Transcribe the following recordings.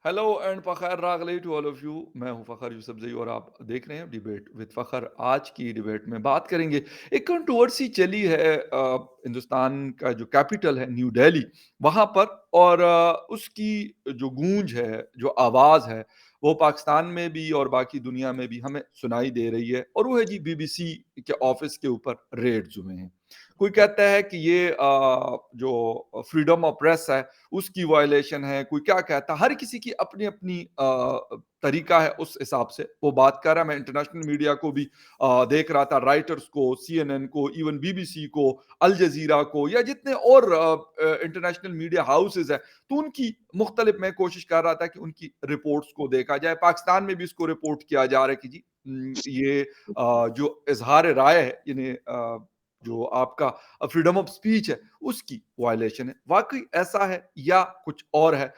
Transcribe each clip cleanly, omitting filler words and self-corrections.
Hello and फ़खर रागले to all of you. मैं हूं फ़खर यूसुफजई और आप देख रहे हैं डिबेट विद फ़खर। आज की डिबेट में बात करेंगे, एक कंट्रोवर्सी चली है हिंदुस्तान का जो कैपिटल है न्यू दिल्ली, वहां पर। और उसकी जो गूंज है, जो आवाज़ है, वो पाकिस्तान में भी और बाकी दुनिया में भी हमें सुनाई दे रही है। और वो है जी बीबीसी के ऑफिस के ऊपर रेड्स हुए हैं। कोई कहता है कि ये जो फ्रीडम ऑफ प्रेस है उसकी वायलेशन है, कोई क्या कहता है। हर किसी की अपनी अपनी तरीका है, उस हिसाब से वो बात कर रहा है। मैं इंटरनेशनल मीडिया को भी देख रहा था, राइटर्स को, सीएनएन को, इवन बीबीसी को, अल जजीरा को, या जितने और इंटरनेशनल मीडिया हाउसेज है, तो उनकी मुख्तलिफ मैं कोशिश कर रहा था कि उनकी रिपोर्ट्स को देखा जाए। पाकिस्तान में भी इसको रिपोर्ट किया जा रहा है कि जी ये जो इजहार राय है, यानी जो आपका फ्रीडम ऑफ स्पीच है, उसकी वायलेशन है। वाकई ऐसा है या कुछ और है?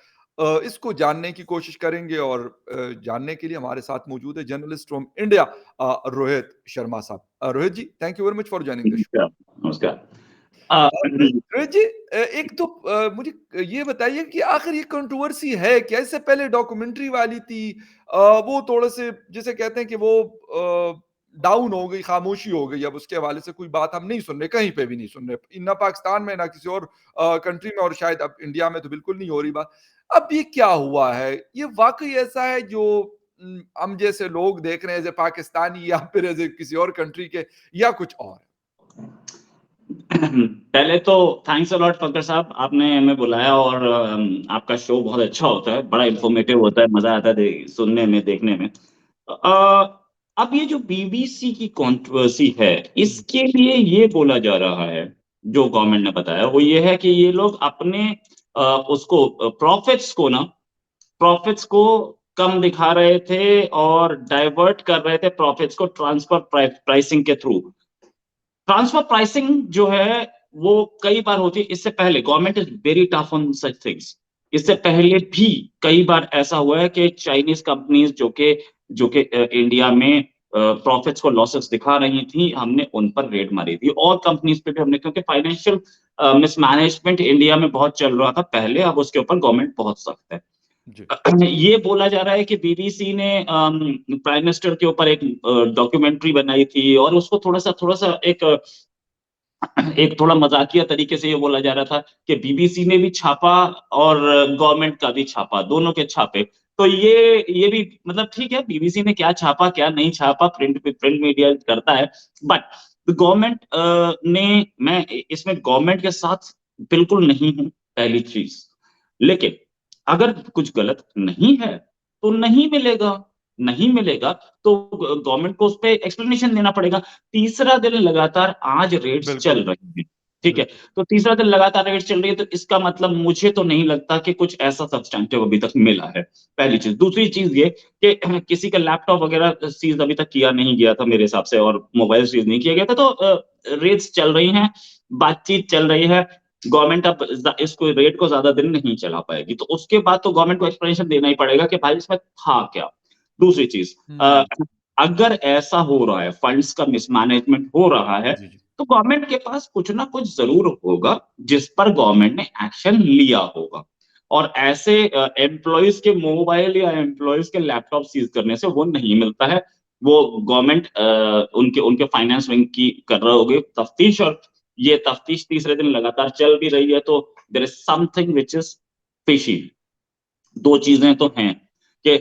इसको जानने की कोशिश करेंगे। और जानने के लिए हमारे साथ मौजूद है journalist from India, Rohit Sharma साहब। Rohit ji, thank you very much for joining the show. नमस्कार। नमस्कार। रोहित जी, एक तो मुझे ये बताइए कि आखिर ये कंट्रोवर्सी है क्या? इससे पहले डॉक्यूमेंट्री वाली थी, वो थोड़े से जिसे कहते हैं कि वो डाउन हो गई, खामोशी हो गई। अब उसके हवाले से कोई बात हम नहीं सुन रहे, कहीं पे भी नहीं सुन रहे, ना पाकिस्तान में ना किसी और कंट्री में, और शायद अब इंडिया में तो बिल्कुल नहीं हो रही बात। अब ये क्या हुआ है? ये वाकई ऐसा है जो हम जैसे लोग देख रहे हैं, एज ए पाकिस्तानी या फिर एज ए किसी और कंट्री के, या कुछ और है? पहले तो थैंक्स अ लॉट फकर साहब, आपने हमें बुलाया और आपका शो बहुत अच्छा होता है, बड़ा इंफॉर्मेटिव होता है, मजा आता है सुनने में, देखने में। अब ये जो बीबीसी की कंट्रोवर्सी है, इसके लिए ये बोला जा रहा है, जो गवर्नमेंट ने बताया वो ये है कि ये लोग अपने उसको प्रॉफिट्स को कम दिखा रहे थे और डाइवर्ट कर रहे थे प्रॉफिट्स को ट्रांसफर प्राइसिंग के थ्रू। ट्रांसफर प्राइसिंग जो है वो कई बार होती है। इससे पहले government is very tough on such things. इससे पहले भी कई बार ऐसा हुआ है कि चाइनीज कंपनीज जो कि इंडिया में प्रॉफिट्स को लॉसेस दिखा रही थी, हमने उन पर रेड मारी थी। और कंपनीज पे भी हमने, क्योंकि फाइनेंशियल मिसमैनेजमेंट इंडिया में बहुत चल रहा था पहले, अब उसके ऊपर गवर्नमेंट बहुत सख्त है। जी। ये बोला जा रहा है कि बीबीसी ने प्राइम मिनिस्टर के ऊपर एक डॉक्यूमेंट्री बनाई थी और उसको थोड़ा सा एक थोड़ा मजाकिया तरीके से ये बोला जा रहा था कि बीबीसी ने भी छापा और गवर्नमेंट का भी छापा, दोनों के छापे। तो ये भी मतलब ठीक है, बीबीसी ने क्या छापा क्या नहीं छापा, प्रिंट मीडिया करता है। बट गवर्नमेंट ने, मैं इसमें गवर्नमेंट के साथ बिल्कुल नहीं हूं, पहली चीज। लेकिन अगर कुछ गलत नहीं है तो नहीं मिलेगा, नहीं मिलेगा तो गवर्नमेंट को उस पर एक्सप्लेनेशन देना पड़ेगा। तीसरा दिन लगातार आज रेट्स बिल्कुल। चल रही हैं, ठीक है। बिल्कुल। तो तीसरा दिन लगातार रेट्स चल रही है, तो इसका मतलब मुझे तो नहीं लगता कि कुछ ऐसा सब्सटैंटिव अभी तक मिला है, पहली चीज। दूसरी चीज ये कि किसी का लैपटॉप वगैरह सीज अभी तक किया नहीं गया था मेरे हिसाब से, और मोबाइल सीज नहीं किया गया था। तो रेट्स चल रही हैं, बातचीत चल रही है। गवर्नमेंट अब इसको रेट को ज्यादा दिन नहीं चला पाएगी, तो उसके बाद तो गवर्नमेंट को एक्सप्लेनेशन देना ही पड़ेगा कि भाई इसमें था क्या। दूसरी चीज, हम्म। अगर ऐसा हो रहा है, फंड्स का मिसमैनेजमेंट हो रहा है, जी जी। तो गवर्नमेंट के पास कुछ ना कुछ जरूर होगा जिस पर गवर्नमेंट ने एक्शन लिया होगा। और ऐसे एम्प्लॉयज के मोबाइल या एम्प्लॉयज के लैपटॉप सीज करने से वो नहीं मिलता है। वो गवर्नमेंट उनके उनके फाइनेंस विंग की कर रहे होगे तफ्तीश, और ये तफ्तीश तीसरे दिन लगातार चल भी रही है। तो there is something which is fishy. दो चीजें तो हैं कि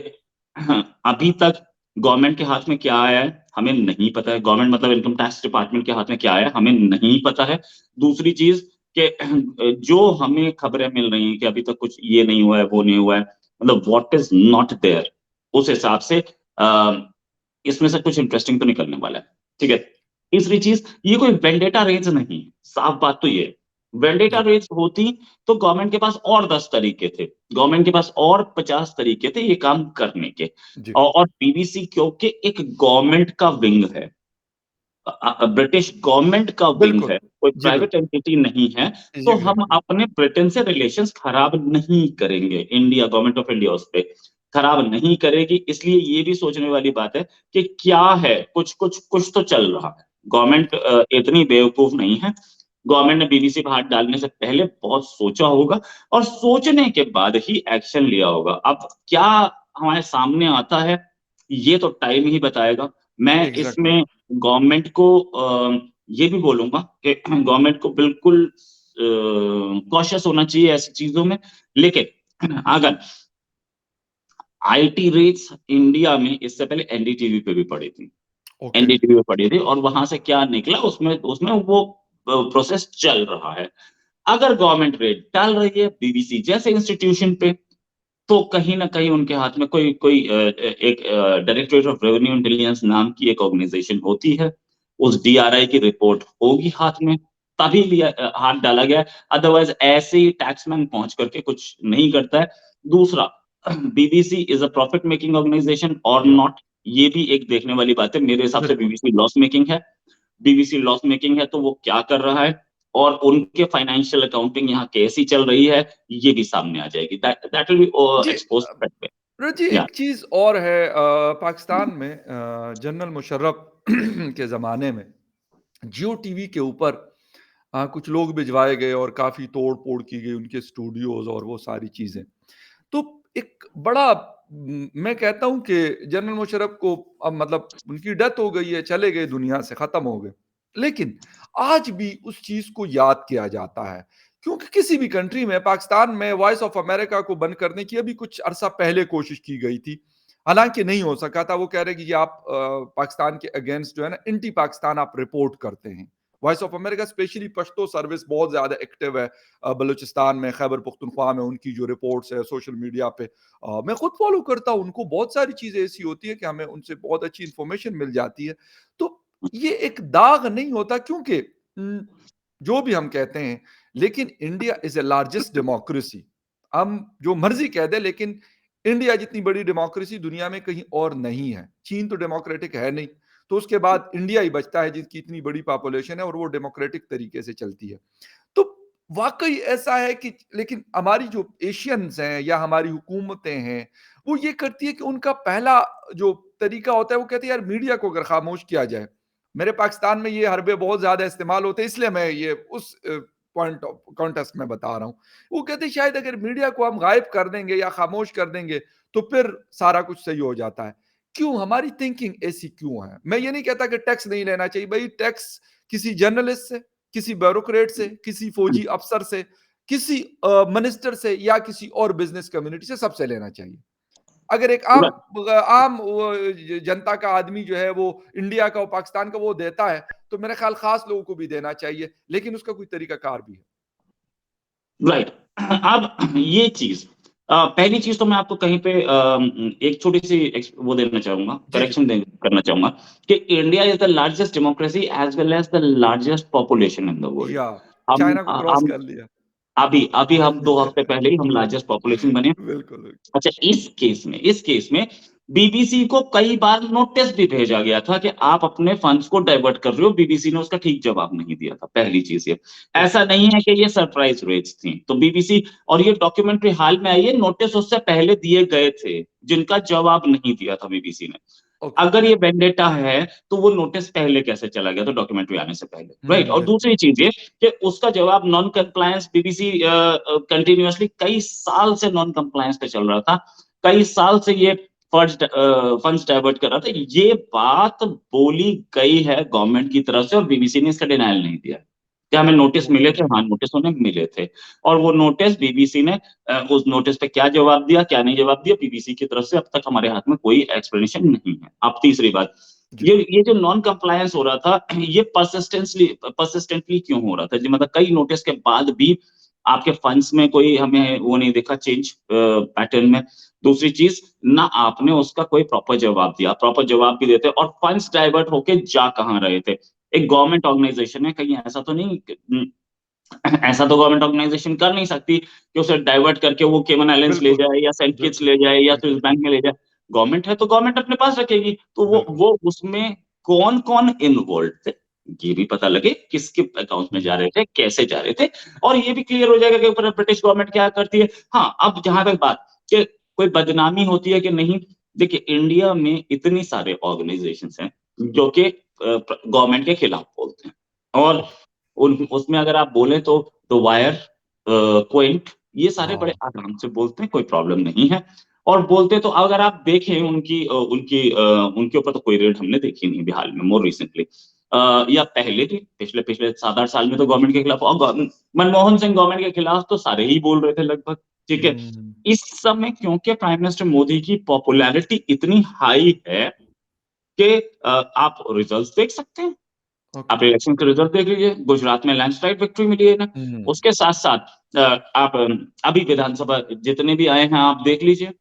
अभी तक गवर्नमेंट के हाथ में क्या आया है हमें नहीं पता है, गवर्नमेंट मतलब इनकम टैक्स डिपार्टमेंट के हाथ में क्या आया है हमें नहीं पता है। दूसरी चीज कि जो हमें खबरें मिल रही हैं कि अभी तक कुछ ये नहीं हुआ है वो नहीं हुआ है, मतलब व्हाट इज नॉट देयर, उस हिसाब से इसमें से कुछ इंटरेस्टिंग तो निकलने वाला है, ठीक है। तीसरी चीज, ये कोई वेंडेटा रेज नहीं, साफ बात तो ये। वेंडेटा जी रेज होती तो गवर्नमेंट के पास और 10 तरीके थे, गवर्नमेंट के पास और 50 तरीके थे ये काम करने के। जी। और बीबीसी क्योंकि एक गवर्नमेंट का विंग है, ब्रिटिश गवर्नमेंट का विंग बिल्कुल। है, कोई जी प्राइवेट बिल्कुल। एंटिटी नहीं है। तो हम एग्जैक्टली। अपने ब्रिटेन से रिलेशंस खराब नहीं करेंगे, इंडिया, गवर्नमेंट ऑफ इंडिया उस पे खराब नहीं करेगी। इसलिए ये भी सोचने वाली बात है कि क्या है, कुछ कुछ कुछ तो चल रहा है। गवर्नमेंट इतनी बेवकूफ नहीं है गवर्नमेंट ने बीबीसी पर हाथ डालने से पहले बहुत सोचा होगा और सोचने के बाद ही एक्शन लिया होगा। अब क्या हमारे सामने आता है ये तो टाइम ही बताएगा। मैं एग्जैक्टली। इसमें गवर्नमेंट को ये भी बोलूंगा कि गवर्नमेंट को बिल्कुल कॉशियस होना चाहिए ऐसी चीजों में। लेकिन अगर आईटी रेट्स इंडिया में इससे पहले एनडीटीवी पे भी पड़ी थी, ओके। एनडीटीवी पे पड़ी थी, और वहां से क्या निकला उसमें उसमें वो प्रोसेस चल रहा है। अगर गवर्नमेंट रेट डाल रही है बीबीसी जैसे इंस्टीट्यूशन पे, तो कहीं ना कहीं उनके हाथ में कोई कोई एक डायरेक्टरेट ऑफ रेवेन्यू इंटेलिजेंस नाम की एक ऑर्गेनाइजेशन होती है, उस डीआरआई की रिपोर्ट होगी हाथ में, तभी हाथ डाला गया है। अदरवाइज ऐसे ही टैक्समैन पहुंच करके कुछ नहीं करता है। दूसरा, BBC is a profit making organization और या नॉट, ये भी एक देखने वाली बात है। मेरे हिसाब से बिल्कुल। बीबीसी लॉस मेकिंग है। बीबीसी लॉस मेकिंग है तो वो क्या कर रहा है और उनके फाइनेंशियल अकाउंटिंग यहाँ कैसी चल रही है, ये भी सामने आ जाएगी। दैट विल बी जी exposed that way. Rohit ji, या एक चीज़ और है, पाकिस्तान में जनरल मुशर्रफ के ज़माने में जियो टीवी के ऊपर कुछ लोग भिजवाए गए और काफ़ी तोड़-फोड़ की गई उनके स्टूडियोज़ और वो सारी चीज़ें। तो एक बड़ा मैं कहता हूँ कि जनरल मुशर्रफ को अब मतलब उनकी डेथ हो गई है, चले गए दुनिया से, खत्म हो गए। लेकिन आज भी उस चीज़ को याद किया जाता है, क्योंकि किसी भी कंट्री में, पाकिस्तान में वॉइस ऑफ अमेरिका को बंद करने की अभी कुछ अरसा पहले कोशिश की गई थी। हालाँकि नहीं हो सका था, वो कह रहे हैं कि ये आप पाकिस्तान के अगेंस्ट जो है ना, एंटी पाकिस्तान आप रिपोर्ट करते हैं। Voice of America specially Pashto service बहुत ज़्यादा एक्टिव है बलूचिस्तान में, खैबर पख्तूनख्वा में उनकी जो रिपोर्ट्स है सोशल मीडिया पे, मैं खुद फॉलो करता हूँ उनको, बहुत सारी चीज़ें ऐसी होती है कि हमें उनसे बहुत अच्छी इन्फॉर्मेशन मिल जाती है। तो ये एक दाग नहीं होता, क्योंकि जो भी हम कहते हैं, लेकिन India is a largest democracy. हम जो मर्ज़ी कह दें, लेकिन इंडिया जितनी बड़ी डेमोक्रेसी दुनिया में कहीं और नहीं है। चीन तो डेमोक्रेटिक है नहीं, तो उसके बाद इंडिया ही बचता है जिसकी इतनी बड़ी पॉपुलेशन है और वो डेमोक्रेटिक तरीके से चलती है। तो वाक़ई ऐसा है कि लेकिन हमारी जो एशियंस हैं या हमारी हुकूमतें हैं, वो ये करती है कि उनका पहला जो तरीका होता है, वो कहते हैं यार मीडिया को अगर खामोश किया जाए। मेरे पाकिस्तान में ये हरबे बहुत ज़्यादा इस्तेमाल होते हैं, इसलिए मैं ये उस पॉइंट ऑफ कॉन्टेक्स्ट में बता रहा हूँ। वो कहते हैं शायद अगर मीडिया को हम गायब कर देंगे या खामोश कर देंगे, तो फिर सारा कुछ सही हो जाता है। क्यों हमारी थिंकिंग ऐसी क्यों है? मैं ये नहीं कहता कि टैक्स नहीं लेना चाहिए, भई टैक्स किसी जर्नलिस्ट से, किसी ब्यूरोक्रेट से, किसी फौजी अफ़सर से, किसी मिनिस्टर से या किसी और बिज़नेस कम्युनिटी से, सबसे लेना चाहिए। अगर एक आम वो जनता का आदमी जो है वो इंडिया का और पाकिस्तान का वो देता है, तो मेरा ख़्याल ख़ास लोगों को भी देना चाहिए, लेकिन उसका कोई तरीक़ाकार भी है। राइट। अब ये चीज, पहली चीज तो मैं आपको कहीं पे एक छोटी सी वो देना चाहूंगा, जी, जी। करेक्शन करना चाहूंगा कि India is the largest democracy as well as the largest population in the world. या हम चाइना को क्रॉस हम कर लिया। अभी अभी हम 2 हफ्ते पहले ही हम लार्जेस्ट पॉपुलेशन बने। बिल्कुल, बिल्कुल। अच्छा, इस केस में बीबीसी को कई बार नोटिस भी भेजा गया था कि आप अपने फंड्स को डाइवर्ट कर रहे हो। बीबीसी ने उसका ठीक जवाब नहीं दिया था, पहली चीज ये। ओके, ऐसा नहीं है कि ये सरप्राइज रेट्स थी, तो बीबीसी, और ये डॉक्यूमेंट्री हाल में आई है, नोटिस उससे पहले दिए गए थे जिनका जवाब नहीं दिया था बीबीसी ने। ओके। अगर ये वेंडेटा है तो वो नोटिस पहले कैसे चला गया था डॉक्यूमेंट्री आने से पहले, राइट? और बिल्कुल। दूसरी चीज ये कि उसका जवाब नॉन कंप्लायंस, बीबीसी कंटिन्यूअसली कई साल से नॉन कंप्लायंस पे चल रहा था, कई साल से ये फंड्स डाइवर्ट कर रहा था। ये बात बोली गई है गवर्नमेंट की तरफ से और बीबीसी ने इसका डिनायल नहीं दिया कि हमें नोटिस मिले ओके। थे। हाँ, नोटिस उन्हें मिले थे। और वो नोटिस बीबीसी ने उस नोटिस पे क्या जवाब दिया, क्या नहीं जवाब दिया, बीबीसी की तरफ से अब तक हमारे हाथ में कोई एक्सप्लेनेशन नहीं है। अब तीसरी बात, जी। ये जो नॉन कंप्लायंस हो रहा था, ये परसिस्टेंटली क्यों हो रहा था जी? मतलब कई नोटिस के बाद भी आपके फंड्स में कोई हमें वो नहीं दिखा चेंज पैटर्न में। दूसरी चीज, ना आपने उसका कोई प्रॉपर जवाब दिया, प्रॉपर जवाब भी देते और फंड्स डाइवर्ट होके जा कहाँ रहे थे। एक गवर्नमेंट ऑर्गेनाइजेशन है, कहीं ऐसा तो नहीं ऐसा तो गवर्नमेंट ऑर्गेनाइजेशन कर नहीं सकती कि उसे डाइवर्ट करके वो केमन आइलैंड्स ले बिल्कुल, जाए या सेंट किट्स बिल्कुल, ले जाए या स्विस बिल्कुल, बैंक में ले जाए। गवर्नमेंट है तो गवर्नमेंट अपने पास रखेगी, तो बिल्कुल। वो उसमें कौन कौन इन्वॉल्व थे ये भी पता लगे, किसके अकाउंट में जा हुँ, रहे थे, कैसे जा रहे थे, और ये भी क्लियर हो जाएगा कि ऊपर ब्रिटिश गवर्नमेंट क्या करती है। हाँ, अब जहां तक बात कि कोई बदनामी होती है कि नहीं, देखिए इंडिया में इतनी सारे ऑर्गेनाइजेशंस हैं जो कि गवर्नमेंट के खिलाफ बोलते हैं, और ओके। उसमें अगर आप बोले तो द वायर, क्विंट, ये सारे बड़े हाँ। आराम से बोलते हैं, कोई प्रॉब्लम नहीं है। और बोलते तो अगर आप देखें उनके ऊपर तो कोई रेड हमने देखी नहीं बिहार में मोर रिसेंटली, या पहले भी पिछले पिछले 7-8 साल में तो गवर्नमेंट के खिलाफ, और मनमोहन सिंह गवर्नमेंट के खिलाफ तो सारे ही बोल रहे थे लगभग, ठीक है। हुँ, इस समय क्योंकि प्राइम मिनिस्टर मोदी की पॉपुलैरिटी इतनी हाई है कि आप रिजल्ट्स देख सकते हैं। ओके। आप इलेक्शन के रिजल्ट देख लीजिए, गुजरात में लैंडस्लाइड विक्ट्री मिली है ना। हुँ, उसके साथ-साथ आप अभी विधानसभा जितने भी आए हैं आप देख लीजिए,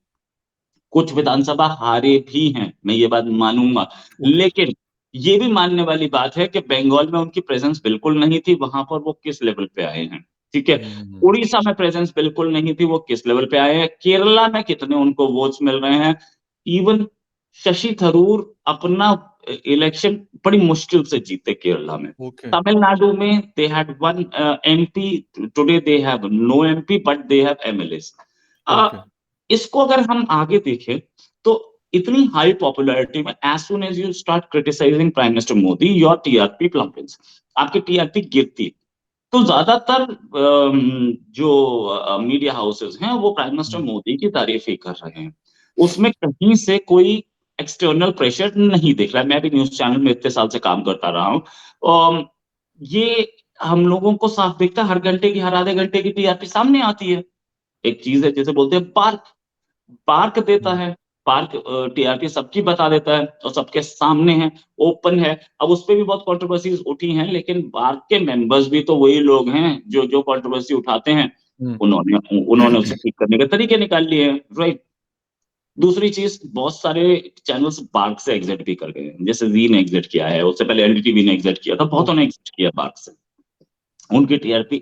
कुछ विधानसभा हारे भी हैं, मैं ये बात मानूँगा। ओके। लेकिन ये भी मानने वाली बात है कि बंगाल में उनकी प्रेज़ेंस बिल्कुल नहीं थी, वहाँ पर वो किस लेवल पे आए हैं, ठीक है। हुँ, उड़ीसा में प्रेज़ेंस बिल्कुल नहीं थी, वो किस लेवल पे आए हैं। केरला में कितने उनको वोट्स मिल रहे हैं। इवन शशि थरूर अपना इलेक्शन बड़ी मुश्किल से जीते केरला में। ओके, तमिलनाडु में they had 1 MP, today they have no MP but they have MLAs. A, okay. इसको अगर हम आगे देखें, तो इतनी हाई पॉपुलैरिटी में as soon as you start criticising prime minister Modi, your TRP प्लम्बिंग्स, आपकी टीआरपी गिरती है। तो ज़्यादातर जो मीडिया हाउसेज़ हैं, वो प्राइम मिनिस्टर हुँ, मोदी की तारीफ़ ही कर रहे हैं। उसमें कहीं से कोई एक्सटर्नल प्रेशर नहीं दिख रहा है। मैं भी न्यूज़ चैनल में इतने साल से काम करता रहा हूँ। ये हम लोगों को साफ दिखता है, हर घंटे की, हर आधे घंटे की टीआरपी सामने आती है। एक चीज़ है जिसे बोलते हैं पार्क, पार्क देता हुँ, है, पार्क टीआरपी सबकी बता देता है और सबके सामने है, ओपन है। अब उसपे भी बहुत कंट्रोवर्सीज़ उठी हैं, लेकिन पार्क के मेंबर्स भी तो वही लोग हैं जो कंट्रोवर्सी उठाते हैं, हुँ, उन्होंने उसे ठीक करने के तरीके निकाल लिए हैं, राइट? दूसरी चीज़, बहुत सारे चैनल्स पार्क से एग्ज़िट भी कर गए हैं, जैसे ज़ी ने एग्ज़िट किया है, उससे पहले एनडीटीवी ने एग्ज़िट किया था, बहुतों ने ओके। एग्ज़िट किया पार्क से। उनकी टीआरपी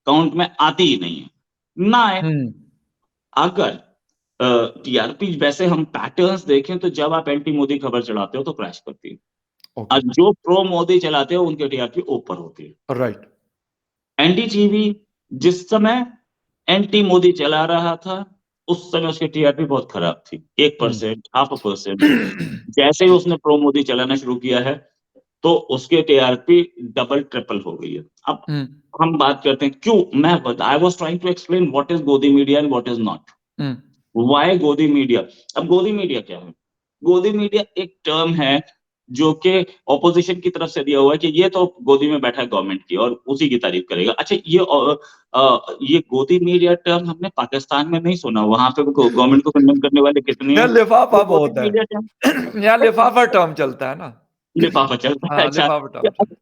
काउंट में आती ही नहीं है। ना आए, हुँ, अगर टीआरपी वैसे हम पैटर्न्स देखें तो जब आप एंटी मोदी खबर चलाते हो तो क्रैश करती है। ओके, और जो प्रो मोदी चलाते हो उनकी टीआरपी ऊपर होती है। राइट। एनडीटीवी जिस समय एंटी मोदी चला रहा था, उस समय उसकी टीआरपी बहुत खराब थी। हुँ, 1%, half a percent। जैसे ही उसने प्रो मोदी चलाना शुरू किया है, तो उसकी टीआरपी डबल ट्रिपल हो गई है। अब हुँ, हम बात करते हैं क्यों? I was trying to explain what is Godi media and what is not. हुँ, व्हाई गोदी मीडिया? अब गोदी मीडिया क्या है? गोदी मीडिया एक टर्म है जो कि ऑपोज़िशन की तरफ से दिया हुआ है कि ये तो गोदी में बैठा है गवर्नमेंट की और उसी की तारीफ़ करेगा। अच्छा, ये गोदी मीडिया टर्म हमने पाकिस्तान में नहीं सुना, वहाँ पे गवर्नमेंट को कंडेम करने वाले कितने यहाँ हैं? लिफ़ाफ़ा ये गोदी बहुत है। मीडिया टर्म यहाँ लिफ़ाफ़ा टर्म चलता है ना। लिफ़ाफ़ा चलता है, हाँ, अच्छा। लिफ़ाफ़ा टर्म चलता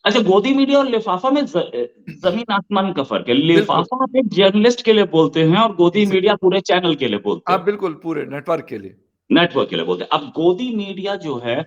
अच्छा, गोदी मीडिया और लिफ़ाफ़ा में ज़मीन आसमान का फ़र्क है। है। बिल्कुल, लिफ़ाफ़ा आप एक जर्नलिस्ट के लिए बोलते हैं और गोदी मीडिया एग्ज़ैक्टली। पूरे चैनल के लिए बोलते हाँ, हैं। बिल्कुल पूरे नेटवर्क के लिए। नेटवर्क के लिए बोलते हैं। अब गोदी मीडिया जो है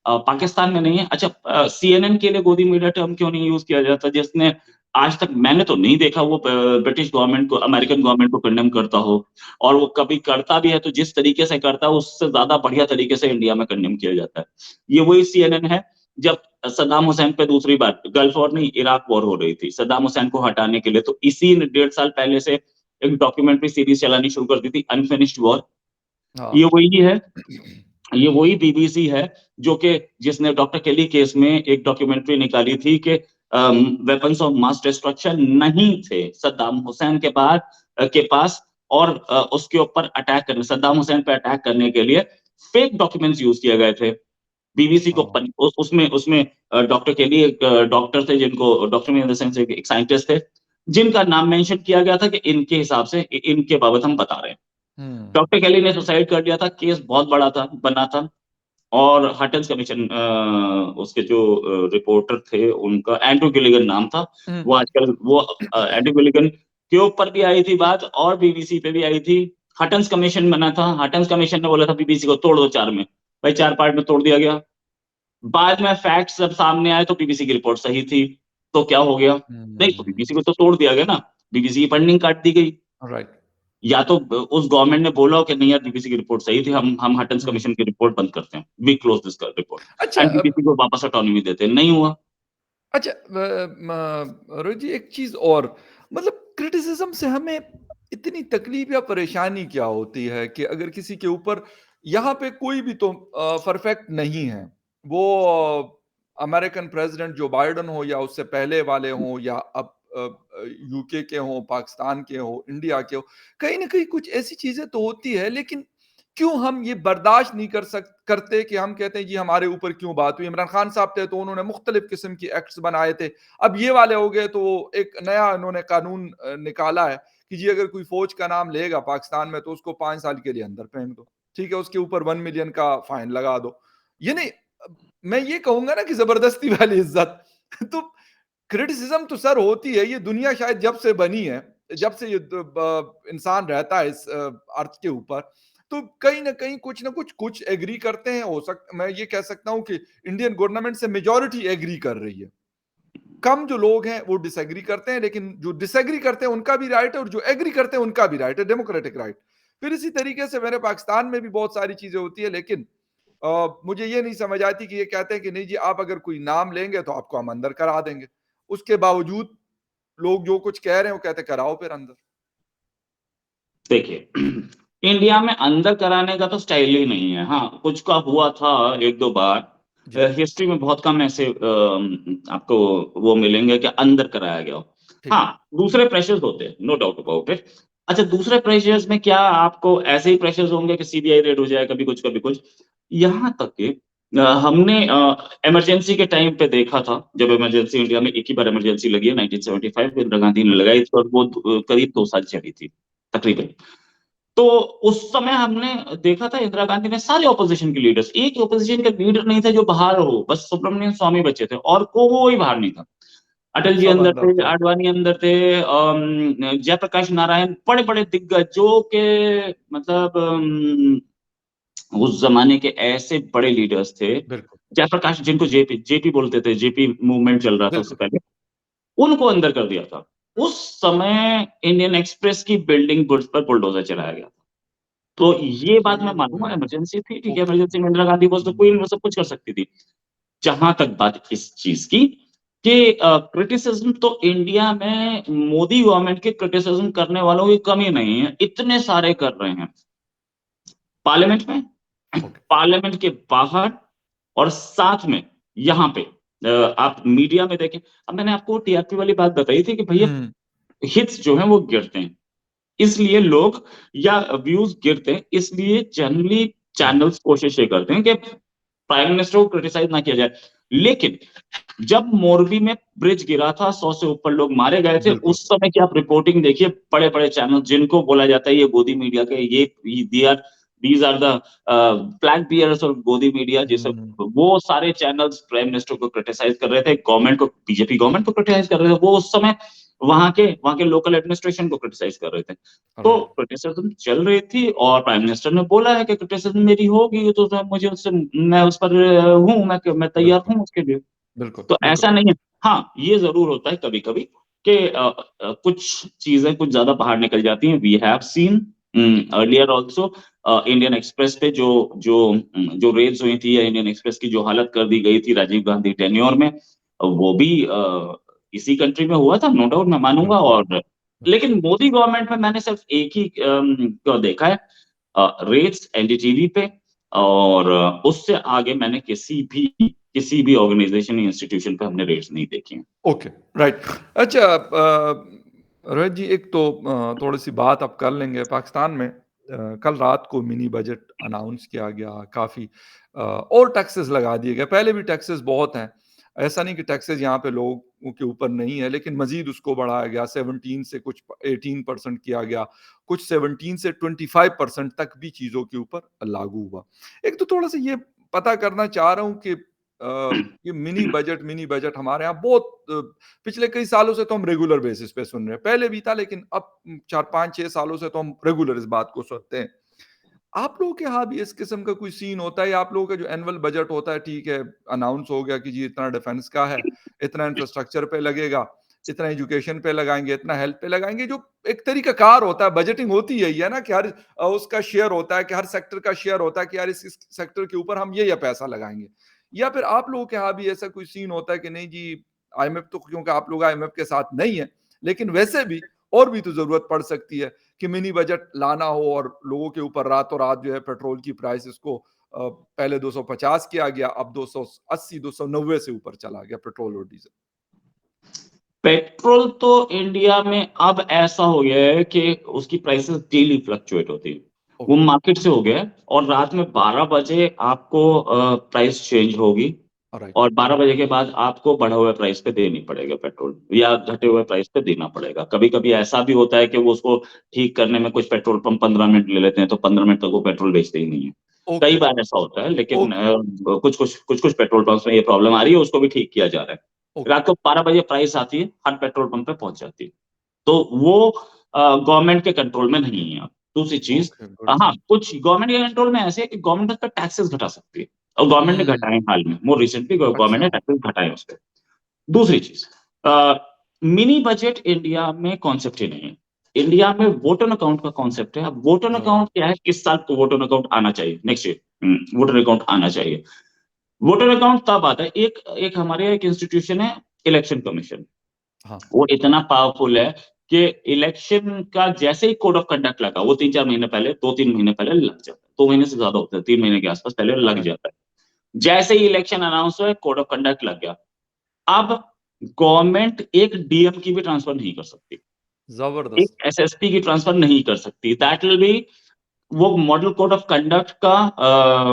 पाकिस्तान में नहीं है। अच्छा, सीएनएन के लिए गोदी मीडिया टर्म क्यों नहीं यूज़ किया जाता? जिसने आज तक मैंने तो नहीं देखा वो ब्रिटिश गवर्नमेंट को, अमेरिकन गवर्नमेंट को कंडेम करता हो, और वो कभी करता भी है तो जिस तरीके से करता है उससे ज़्यादा बढ़िया तरीके से इंडिया में कंडेम किया जाता है। ये वही सीएनएन है जब सद्दाम हुसैन पे दूसरी बार गल्फ वॉर नहीं, इराक वॉर हो रही थी। सद्दाम हुसैन को हटाने के लिए तो इसी ने 1.5 साल पहले से एक डॉक्यूमेंट्री सीरीज़ चलानी शुरू कर दी थी, अनफिनिश्ड वॉर। ये हाँ। वही है, ये वही बीबीसी है जो कि जिसने डॉक्टर केली केस में एक डॉक्यूमेंट्री निकाली थी कि वेपन्स ऑफ मास डिस्ट्रक्शन नहीं थे सद्दाम हुसैन के बाद के पास, और उसके ऊपर अटैक करने, सद्दाम हुसैन पे अटैक करने के लिए फेक डॉक्यूमेंट्स यूज़ किए गए थे। बीबीसी को हाँ। उसमें उसमें डॉक्टर केली एक डॉक्टर थे, जिनको डॉक्टर इन द सेंस एक साइंटिस्ट थे, जिनका नाम मेंशन किया गया था कि इनके हिसाब से इनके बाबत हम बता रहे हैं। हुँ, डॉक्टर केली ने सुसाइड कर लिया था, केस बहुत बड़ा था, बना था। और हटन्स कमीशन, उसके जो रिपोर्टर थे उनका एंड्रू गिलिगन नाम था। हुँ, वो आजकल वो एंड्रू गिलिगन के ऊपर भी आई थी बात और बीबीसी पे भी आई थी। हटन्स कमीशन बना था, हटन्स कमीशन ने बोला था बीबीसी को तोड़ दो 4 में। भाई 4 पार्ट में तोड़ दिया गया। बाद में फैक्ट्स जब सामने आए तो बीबीसी की रिपोर्ट सही थी। तो क्या हो गया? नहीं, तो हुँ, बीबीसी को तो तोड़ दिया गया ना, बीबीसी की फंडिंग काट दी गई। राइट। या तो उस गवर्नमेंट ने बोला हो कि नहीं यार, बीबीसी की रिपोर्ट सही थी, हम हटन्स हुँ। कमीशन की रिपोर्ट बंद करते हैं, वी क्लोज दिस रिपोर्ट अच्छा एंड बीबीसी को वापस ऑटोनॉमी देते हैं, नहीं हुआ। अच्छा रोहित जी एक चीज़ और मतलब क्रिटिसिज़्म से हमें इतनी तकलीफ़ या परेशानी क्या होती है कि अगर किसी के ऊपर यहाँ पे कोई भी तो परफेक्ट नहीं है। वो अमेरिकन प्रेसिडेंट जो बाइडेन हो या उससे पहले वाले हों या अब यूके के हों, पाकिस्तान के हों, इंडिया के हों, कहीं न कहीं कुछ ऐसी चीज़ें तो होती है, लेकिन क्यों हम ये बर्दाश्त नहीं करते कि हम कहते हैं जी हमारे ऊपर क्यों बात हुई? इमरान खान साहब थे तो उन्होंने मुख्तलिफ किस्म की एक्ट्स बनाए थे। अब ये वाले हो गए तो एक नया इन्होंने कानून निकाला है कि जी अगर कोई फ़ौज का नाम लेगा पाकिस्तान में तो उसको 5 साल के लिए अंदर फेंक दो। ठीक है? उसके ऊपर 1 मिलियन का फाइन लगा दो। यानी मैं ये कहूँगा ना कि ज़बरदस्ती वाली इज़्ज़त तो क्रिटिसिज्म तो सर होती है, ये दुनिया शायद जब से बनी है, जब से ये इंसान रहता है इस अर्थ के ऊपर, तो कहीं न कहीं कुछ न कुछ एग्री करते हैं, मैं ये कह सकता हूँ कि इंडियन गवर्नमेंट से मेजॉरिटी एग्री कर रही है। कम जो लोग हैं वो डिसएग्री करते हैं, लेकिन जो डिसएग्री करते हैं उनका भी राइट है और जो एग्री करते हैं उनका भी राइट है, डेमोक्रेटिक राइट। फिर इसी तरीके से मेरे पाकिस्तान में भी बहुत सारी चीज़ें होती है, लेकिन मुझे ये नहीं समझ आती कि ये कहते हैं कि नहीं जी आप अगर कोई नाम लेंगे तो आपको हम अंदर करा देंगे। उसके बावजूद लोग जो कुछ कह रहे हैं वो कहते हैं कराओ फिर अंदर। देखिए, इंडिया में अंदर कराने का तो स्टाइल ही नहीं है। हाँ, कुछ का हुआ था 1-2 बार। जी, हिस्ट्री में बहुत कम ऐसे आपको वो मिलेंगे कि अंदर कराया गया हो। ठीक है। हाँ, दूसरे प्रेशर्स होते हैं, नो डाउट अबाउट इट। अच्छा, दूसरे प्रेशर्स में क्या आपको ऐसे ही प्रेशर्स होंगे कि सीबीआई रेड हो जाए, कभी कुछ। यहाँ तक कि हमने इमरजेंसी के टाइम पे देखा था, जब इमरजेंसी इंडिया में एक ही बार इमरजेंसी लगी है 1975 इंदिरा गांधी ने लगाई थी और वो करीब 2 साल चली थी, तकरीबन। तो उस समय हमने देखा था इंदिरा गांधी ने सारे ऑपोजिशन के लीडर्स, एक ऑपोजिशन का लीडर नहीं था जो बाहर हो, बस सुब्रमण्यम स्वामी बचे थे और कोई बाहर नहीं था। अटल जी सब अंदर अंदर थे, थे। आडवाणी अंदर थे, जयप्रकाश नारायण, बड़े-बड़े दिग्गज जो के मतलब उस जमाने के ऐसे बड़े लीडर्स थे। बिल्कुल, जयप्रकाश जिनको जेपी जेपी बोलते थे, जेपी मूवमेंट चल रहा था उससे बिल्कुल। पहले, उनको अंदर कर दिया था। उस समय इंडियन एक्सप्रेस की बिल्डिंग बुर्ज पर बुलडोजर चलाया गया। तो ये ओके, बात मैं मानूँगा, इमरजेंसी थी, ठीक है, ओके। इमरजेंसी में Indira Gandhi was the hmm, queen, वो सब कुछ कर सकती थी। जहाँ तक बात इस चीज़ की कि क्रिटिसिज़्म तो इंडिया में मोदी गवर्नमेंट के क्रिटिसिज़्म करने वालों की कमी नहीं है, इतने सारे कर रहे हैं। पार्लियामेंट में, ओके। पार्लियामेंट के बाहर और साथ में यहाँ पे आप मीडिया में देखें। अब मैंने आपको टीआरपी वाली बात बताई थी कि भैया हुँ, हिट्स जो हैं वो गिरते हैं। इसलिए लोग या व्यूज गिरते हैं, इसलिए जनरली हुँ, चैनल्स कोशिश ये करते हैं कि प्राइम मिनिस्टर को क्रिटिसाइज ना किया जाए। लेकिन जब मोरबी में ब्रिज गिरा था, 100 से ऊपर लोग मारे गए थे, बिल्कुल। उस समय की आप रिपोर्टिंग देखिए, बड़े-बड़े चैनल जिनको बोला जाता है ये गोदी मीडिया के, ये they are these are the flag bearers of Godi media, जैसे हुँ, वो सारे चैनल्स प्राइम मिनिस्टर को क्रिटिसाइज कर रहे थे, गवर्नमेंट को, बीजेपी गवर्नमेंट को क्रिटिसाइज कर रहे थे। वो उस समय वहाँ के लोकल एडमिनिस्ट्रेशन को क्रिटिसाइज कर रहे थे। तो राइट, क्रिटिसिज्म चल रही थी और प्राइम मिनिस्टर ने बोला है कि क्रिटिसिज्म मेरी होगी तो मुझे उससे, मैं उस पर हूँ, मैं तैयार बिल्कुल, हूँ उसके लिए। बिल्कुल, तो बिल्कुल। ऐसा नहीं है। हाँ, ये ज़रूर होता है कभी-कभी कि कुछ चीज़ें कुछ ज़्यादा बाहर निकल जाती हैं। We have seen earlier also Indian Express पे जो रेड्स हुई थी या इंडियन एक्सप्रेस की जो हालत कर दी गई थी राजीव गांधी टेन्योर में, वो भी इसी कंट्री में हुआ था, नो डाउट मैं मानूँगा। बिल्कुल, और बिल्कुल। लेकिन मोदी गवर्नमेंट में मैंने सिर्फ एक ही को देखा है, रेड्स एनडीटीवी पे, और उससे आगे मैंने किसी भी ऑर्गेनाइजेशन या इंस्टीट्यूशन पे हमने रेट्स नहीं देखे हैं। Okay, right. अच्छा रोहित जी एक तो थोड़ी-सी बात अब कर लेंगे पाकिस्तान में कल रात को मिनी बजट अनाउंस किया गया काफ़ी और टैक्सेस लगा दिए गए। पहले भी टैक्सेस बहुत हैं। ऐसा नहीं कि टैक्सेस यहाँ पे लोगों के ऊपर नहीं है, लेकिन मज़ीद उसको बढ़ाया गया 17 से कुछ 18% किया गया, कुछ 17 से 25% तक भी चीज़ों के ऊपर लागू हुआ। एक तो थोड़ा-सा ये पता करना चाह रहा हूँ कि ये मिनी बजट हमारे यहाँ बहुत पिछले कई सालों से तो हम रेगुलर बेसिस पे सुन रहे हैं। पहले भी था लेकिन अब 4, 5, 6 सालों से तो हम रेगुलर इस बात को सुनते हैं। आप लोगों के यहाँ भी इस किस्म का कोई सीन होता है या आप लोगों का जो एनुअल बजट होता है ठीक है, अनाउंस हो गया कि जी इतना डिफेंस का है, इतना इंफ्रास्ट्रक्चर पे लगेगा, इतना एजुकेशन पे लगाएँगे, इतना हेल्थ पे लगाएँगे, जो एक तरीका कार होता है, बजटिंग होती यही है ना कि हर उसका शेयर होता है कि हर सेक्टर का शेयर होता है कि यार इस सेक्टर के ऊपर हम ये पैसा लगाएँगे। या फिर आप लोगों के यहाँ भी ऐसा कोई सीन होता है कि नहीं जी, आईएमएफ तो क्योंकि आप लोग आईएमएफ के साथ नहीं है, लेकिन वैसे भी और भी तो ज़रूरत पड़ सकती है कि मिनी बजट लाना हो और लोगों के ऊपर रातों-रात जो है पेट्रोल की प्राइसेस को पहले 250 किया गया, अब 280 290 से ऊपर चला गया पेट्रोल और डीजल। पेट्रोल तो इंडिया में अब ऐसा हो गया है कि उसकी प्राइसेस डेली फ्लक्चुएट होती है। वो ओके। मार्केट से हो गया है और रात में 12 बजे आपको प्राइस चेंज होगी राइट। और 12 बजे के बाद आपको बढ़ा हुए प्राइस पे देनी पड़ेगा पेट्रोल या घटे हुए प्राइस पे देना पड़ेगा। कभी कभी ऐसा भी होता है कि वो उसको ठीक करने में कुछ पेट्रोल पंप 15 मिनट ले लेते हैं, तो 15 मिनट तक वो पेट्रोल बेचते ही नहीं है। कई ओके। बार ऐसा होता है, लेकिन ओके। कुछ पेट्रोल पंप्स में ये प्रॉब्लम आ रही है, उसको भी ठीक किया जा रहा है। ओके। रात को 12 बजे प्राइस आती है, हर पेट्रोल पंप पे पहुंच जाती है, तो वो गवर्नमेंट के कंट्रोल में नहीं है। दूसरी चीज, ओके। गुड। हाँ, कुछ गवर्नमेंट के कंट्रोल में ऐसे है कि गवर्नमेंट उस पर टैक्सेस घटा सकती है, और गवर्नमेंट ने घटाए हाल में, मोर रिसेंटली गवर्नमेंट अच्छा। ने टैक्सेस घटाए उस पर। दूसरी चीज, मिनी बजट इंडिया में कॉन्सेप्ट ही नहीं है। इंडिया में वोटर अकाउंट का कॉन्सेप्ट है। अब वोटर जबरदस्त। अकाउंट क्या है, किस साल को वोटर अकाउंट आना चाहिए, नेक्स्ट ईयर वोटर अकाउंट आना चाहिए। वोटर अकाउंट तब आता है, एक एक हमारे यहाँ एक इंस्टीट्यूशन है, इलेक्शन कमीशन। हाँ। वो इतना पावरफुल है कि इलेक्शन का जैसे ही कोड ऑफ कंडक्ट लगा, वो 3-4 महीने पहले, 2-3 महीने पहले लग जाता है, 2 महीने से ज्यादा होता है, 3 महीने के आसपास पहले लग राइट। जाता है। जैसे ही इलेक्शन अनाउंस हुआ, कोड ऑफ कंडक्ट लग गया। अब गवर्नमेंट एक डीएम की भी ट्रांसफर नहीं कर सकती, एक जबरदस्त। एसएसपी की ट्रांसफर नहीं कर सकती। दैट विल बी, वो मॉडल कोड ऑफ कंडक्ट का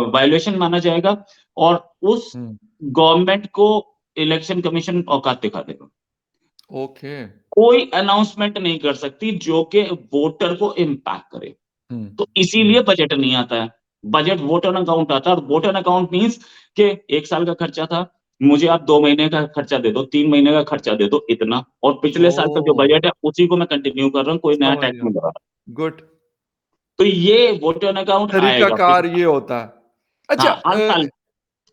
वायोलेशन माना जाएगा, और उस हम्म। गवर्नमेंट को इलेक्शन कमीशन औकात दिखा देगा। ओके। कोई अनाउंसमेंट नहीं कर सकती जो कि वोटर को इम्पैक्ट करे। हम्म। तो इसीलिए बजट नहीं आता है। बजट वोटर अकाउंट आता है, और वोटर अकाउंट मींस कि 1 साल का खर्चा था, मुझे आप 2 महीने का खर्चा दे दो, 3 महीने का खर्चा दे दो, इतना, और पिछले साल का जो ओ, बजट है उसी को मैं कंटिन्यू कर रहा हूँ, कोई नया समझ टैक्स गया। नहीं लगा रहा। गुड। तो ये वोटर अकाउंट आएगा तरीकाकार ये होता है। अच्छा, हाँ, हर साल।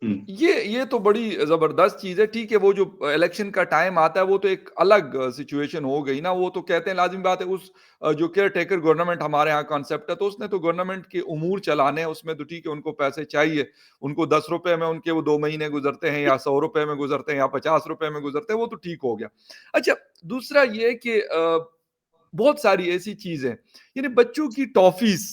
हम्म, ये तो बड़ी ज़बरदस्त चीज़ है। ठीक है, वो जो इलेक्शन का टाइम आता है, वो तो एक अलग सिचुएशन हो गई ना। वो तो कहते हैं, लाज़िमी बात है, उस जो केयर टेकर गवर्नमेंट हमारे यहाँ कॉन्सेप्ट है, तो उसने तो गवर्नमेंट के उमूर चलाने हैं, उसमें तो ठीक है, उनको पैसे चाहिए। उनको ₹10 में उनके वो 2 महीने गुज़रते हैं, या ₹100 में गुज़रते हैं, या ₹50 में गुज़रते हैं, वो तो ठीक हो गया। अच्छा, दूसरा ये कि बहुत सारी ऐसी चीज़ें, यानी बच्चों की टॉफ़ीज़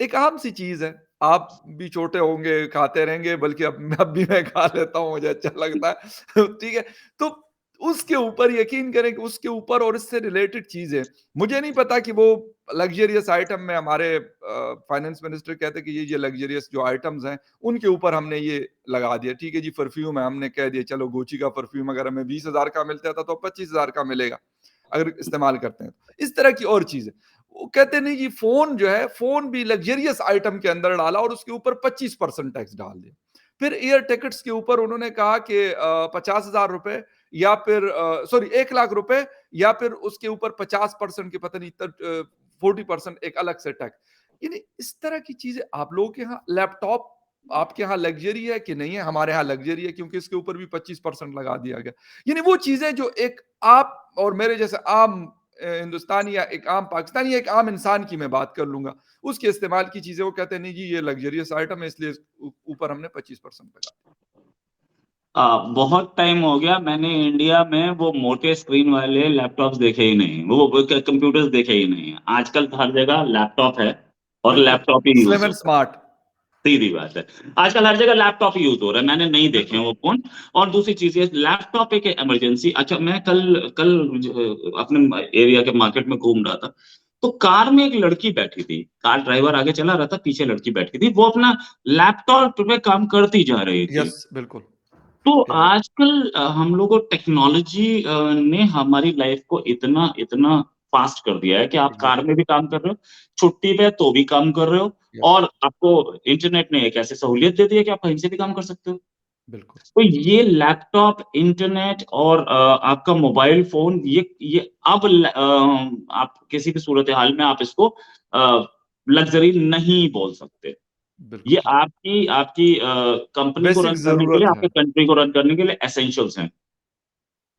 एक आम सी चीज़ है। आप भी छोटे होंगे, खाते रहेंगे, बल्कि अब भी मैं खा लेता हूँ, मुझे अच्छा लगता है। ठीक है? तो उसके ऊपर यकीन करें कि उसके ऊपर और इससे रिलेटेड चीज़ें, मुझे नहीं पता कि वो लग्ज़रियस आइटम में हमारे फाइनेंस मिनिस्टर कहते हैं कि ये लग्ज़रियस जो आइटम्स हैं, उनके ऊपर हमने ये लगा दिया। ठीक है जी, परफ्यूम है, हमने कह दिया चलो गुची का परफ्यूम अगर हमें 20,000 का मिलता था, तो 25,000 का मिलेगा, अगर इस्तेमाल करते हैं तो। इस तरह की और चीज़ें। वो कहते नहीं जी, फ़ोन जो है, फ़ोन भी लग्ज़रियस आइटम के अंदर डाला और उसके ऊपर 25% टैक्स डाल दिया। फिर एयर टिकट्स के ऊपर उन्होंने कहा कि ₹50,000 या फिर सॉरी ₹1,00,000, या फिर उसके ऊपर 50% के पता नहीं 40% एक अलग से टैक्स। यानी इस तरह की चीज़ें आप लोगों के यहाँ लैपटॉप आपके यहाँ लग्ज़री है कि नहीं है? हमारे यहाँ लग्ज़री है, क्योंकि इसके ऊपर भी 25% लगा दिया गया। यानी वो चीज़ें जो एक आप और मेरे जैसे आम हिंदुस्तानी या एक आम पाकिस्तानी या एक आम इंसान की मैं बात कर लूँगा, उसके इस्तेमाल की चीज़ें, वो कहते हैं नहीं जी, ये लग्ज़रियस आइटम है, इसलिए ऊपर हमने 25% लगा दिया। बहुत टाइम हो गया, मैंने इंडिया में वो मोटे स्क्रीन वाले लैपटॉप्स देखे ही नहीं, वो कंप्यूटर्स देखे ही नहीं। आजकल तो हर जगह लैपटॉप है, और बिल्कुल, laptop he use slim and होता है। स्मार्ट। सीधी बात है, आजकल हर जगह लैपटॉप ही यूज हो रहा है, मैंने नहीं देखे बिल्कुल। हैं वो फोन। और दूसरी चीज ये लैपटॉप एक इमरजेंसी। अच्छा, मैं कल कल अपने एरिया के मार्केट में घूम रहा था, तो कार में एक लड़की बैठी थी, कार ड्राइवर आगे चला रहा था, पीछे लड़की बैठी थी, वो अपना लैपटॉप पे काम करती जा रही थी। यस, बिल्कुल। तो एग्री। आजकल हम लोगों टेक्नोलॉजी ने हमारी लाइफ को इतना इतना फास्ट कर दिया है कि आप कार एग्ज़ैक्टली। में भी काम कर रहे हो, छुट्टी पे तो भी काम कर रहे हो, यस, और आपको इंटरनेट ने एक ऐसी सहूलियत दे दी है कि आप कहीं से भी काम कर सकते हो। बिल्कुल। तो ये लैपटॉप, इंटरनेट और आपका मोबाइल फोन, ये अब आप किसी भी सूरत हाल में आप इसको लग्जरी नहीं बोल सकते। ये बिल्कुल। आपकी आपकी कंपनी को बेसिक रन करने के लिए, ज़रूरत है। आपके कंट्री को रन करने के लिए एसेंशियल्स हैं।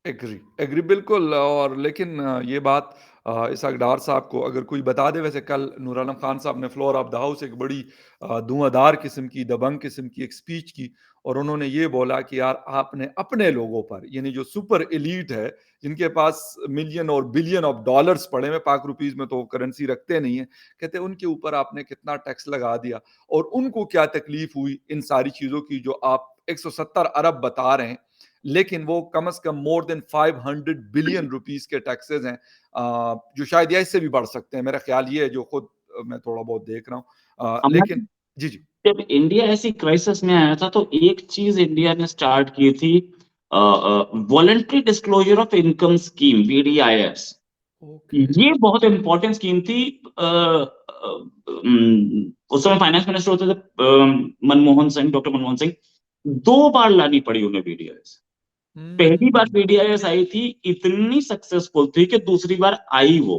एग्री, एग्री बिल्कुल। और लेकिन ये बात इसहाक डार साहब को अगर कोई बता दे, वैसे कल नूर आलम खान साहब ने फ्लोर ऑफ द हाउस एक बड़ी धुआंधार किस्म की, दबंग किस्म की एक स्पीच की, और उन्होंने ये बोला कि यार आपने अपने लोगों पर, यानी जो सुपर एलीट है, जिनके पास मिलियन और बिलियन ऑफ डॉलर्स पड़े हुए, पाक रुपीज में तो करेंसी रखते नहीं है, कहते उनके ऊपर आपने कितना टैक्स लगा दिया, और उनको क्या तकलीफ हुई इन सारी चीजों की जो आप 170 अरब बता रहे हैं, लेकिन वो कम से कम मोर देन 500 बिलियन रुपीस के टैक्सेस हैं, जो शायद या इससे भी बढ़ सकते हैं। मेरा ख्याल ये है, जो खुद मैं थोड़ा बहुत देख रहा हूँ, लेकिन अमन, जी जी। जब इंडिया ऐसी क्राइसिस में आया था तो एक चीज इंडिया ने स्टार्ट की थी, voluntary disclosure of income scheme, VDIS. Okay. ये बहुत इंपॉर्टेंट स्कीम थी। उस समय फाइनेंस मिनिस्टर होते थे मनमोहन सिंह, डॉक्टर मनमोहन सिंह। 2 बार लानी पड़ी उन्हें वीडीआईएस। पहली बार हम्म। वीडीआईएस आई थी, इतनी सक्सेसफुल थी कि दूसरी बार आई वो,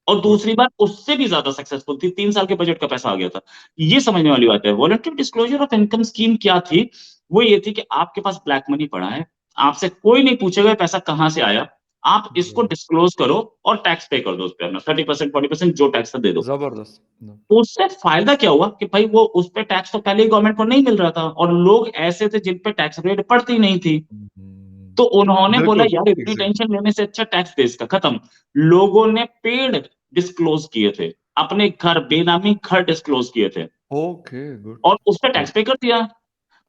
और गुड। दूसरी बार उससे भी ज्यादा सक्सेसफुल थी, 3 साल के बजट का पैसा आ गया था। ये समझने वाली बात है। Voluntary disclosure of income scheme क्या थी? वो ये थी कि आपके पास ब्लैक मनी पड़ा है, आपसे कोई नहीं पूछेगा पैसा कहां से आया, आप इसको डिस्क्लोज करो और टैक्स पे कर दो उस पर अपना 30% 40% जो टैक्स है दे दो। जबरदस्त। उससे फायदा क्या हुआ कि भाई वो उस पे टैक्स तो पहले ही गवर्नमेंट को नहीं मिल रहा था, और लोग ऐसे थे जिन पे टैक्स रेट पड़ती नहीं थी। तो उन्होंने बोला बिल्कुल। यार इतनी एग्जैक्ट। टेंशन लेने से अच्छा टैक्स दे इसका, खत्म। लोगों ने पेड डिस्क्लोज किए थे, अपने घर, बेनामी घर डिस्क्लोज किए थे, ओके। गुड। और उस पर टैक्स गुड। पे कर दिया।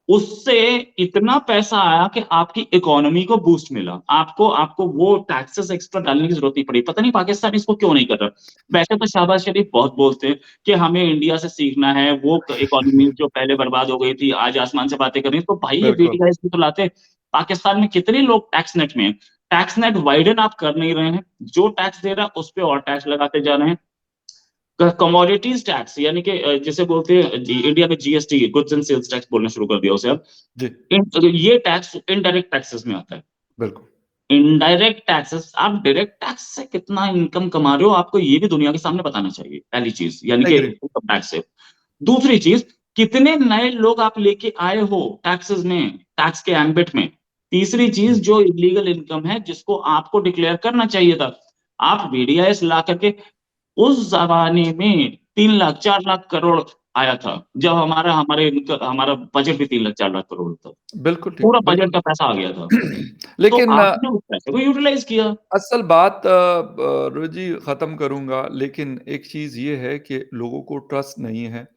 उससे इतना पैसा आया कि आपकी इकोनॉमी को बूस्ट मिला, आपको आपको वो टैक्सेस एक्स्ट्रा डालने की जरूरत नहीं पड़ी। पता नहीं पाकिस्तान इसको क्यों नहीं कर रहा। वैसे तो शहबाज शरीफ बहुत बोलते हैं कि हमें इंडिया से सीखना है, वो इकोनॉमी जो पहले बर्बाद हो गई थी आज आसमान से बातें कर रही हैं, तो भाई ये बिल्कुल। वीडियो इसकी तो लाते। पाकिस्तान में कितने लोग टैक्स नेट में हैं, टैक्स नेट वाइडन आप कर नहीं रहे हैं, जो टैक्स दे रहा है उस पर और टैक्स लगाते जा रहे हैं। कमोडिटीज टैक्स, यानी कि जिसे बोलते हैं इंडिया में GST, goods and sales tax बोलना शुरू कर दिया उसे अब। जी। ये टैक्स इनडायरेक्ट टैक्सेस में आता है। बिल्कुल। इनडायरेक्ट टैक्सेस, आप डायरेक्ट टैक्स से कितना इनकम कमा रहे हो आपको ये भी दुनिया के सामने बताना चाहिए, पहली चीज, यानी कि एग्री। इनकम टैक्स से। दूसरी चीज, कितने नए लोग आप लेके आए हो टैक्सेस में, टैक्स के एम्बिट में। तीसरी चीज, जो इलीगल इनकम है जिसको आपको डिक्लेयर करना चाहिए था, आप वीडीआईएस ला करके, उस जमाने में 3 लाख 4 लाख करोड़ आया था, जब हमारा बजट भी 3 लाख 4 लाख करोड़ था। बिल्कुल ठीक, पूरा बजट बिल्कुल का पैसा आ गया था। ठीक। तो लेकिन आपने उस पैसे को यूटिलाइज किया। असल बात रोजी ख़त्म करूँगा, लेकिन एक चीज़ ये है कि लोगों को ट्रस्ट नहीं है।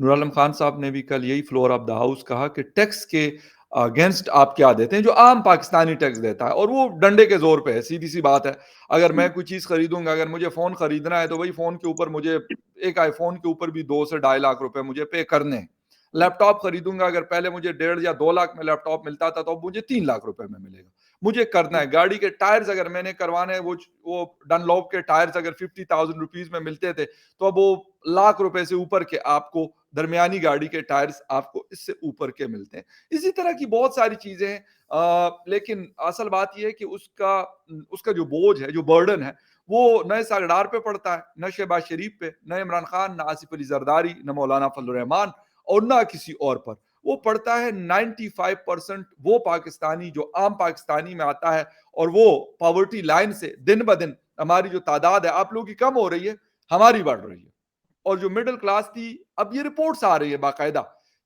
नूर आलम खान साहब ने भी कल यही फ्लोर ऑफ द हाउस कहा कि टैक्स के अगेंस्ट आप क्या देते हैं, जो आम पाकिस्तानी टैक्स देता है, और वो डंडे के ज़ोर पे है, सीधी-सी बात है। अगर मैं कोई चीज़ खरीदूँगा, अगर मुझे फ़ोन खरीदना है, तो वही फ़ोन के ऊपर मुझे, एक आईफ़ोन के ऊपर भी 2 से ढाई लाख रुपए मुझे पे करने हैं। लैपटॉप खरीदूँगा, अगर पहले मुझे 1.5 या 2 लाख में लैपटॉप मिलता था, तो अब मुझे 3 लाख रुपए में मिलेगा। मुझे करना है। गाड़ी के टायर्स अगर मैंने करवाने हैं, वो डनलॉप के टायर्स अगर 50,000 रुपीज में मिलते थे, तो अब वो लाख रुपए से ऊपर के आपको, दरमियानी गाड़ी के टायर्स आपको इससे ऊपर के मिलते हैं। इसी तरह की बहुत सारी चीजें हैं। लेकिन असल बात यह है कि उसका उसका जो बोझ है, जो बर्डन है, वो नए सागडार पे पड़ता है, न शहबाज शरीफ पे, न इमरान खान, न आसिफ अली जरदारी, न मौलाना फजल रहमान, और ना किसी और पर। वो पड़ता है 95% वो पाकिस्तानी जो आम पाकिस्तानी में आता है, और वो पॉवर्टी लाइन से दिन ब दिन हमारी जो तादाद है आप लोगों की कम हो रही है, हमारी बढ़ रही है। और जो मिडिल क्लास थी, अब ये रिपोर्ट्स आ रही है बाकायदा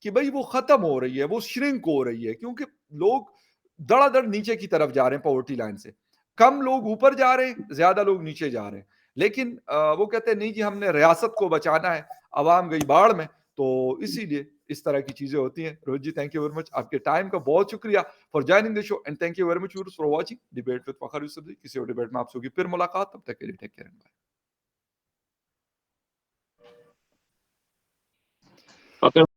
कि भाई वो खत्म हो रही है, वो श्रिंक हो रही है, क्योंकि लोग धड़ाधड़ नीचे की तरफ जा रहे हैं पॉवर्टी लाइन से। कम लोग ऊपर जा रहे हैं, ज्यादा लोग नीचे जा रहे हैं। लेकिन वो कहते हैं नहीं जी, हमने रियासत को बचाना है, अवाम गई बाढ़ में। तो इसीलिए इस तरह की चीजें होती हैं। Rohit ji, thank you very much, आपके टाइम का बहुत शुक्रिया for joining the show, and thank you very much for watching debate with Fakhar Yusuf. किसी और डिबेट में आपसे होगी फिर मुलाकात, तब तक के लिए take care and bye. Okay.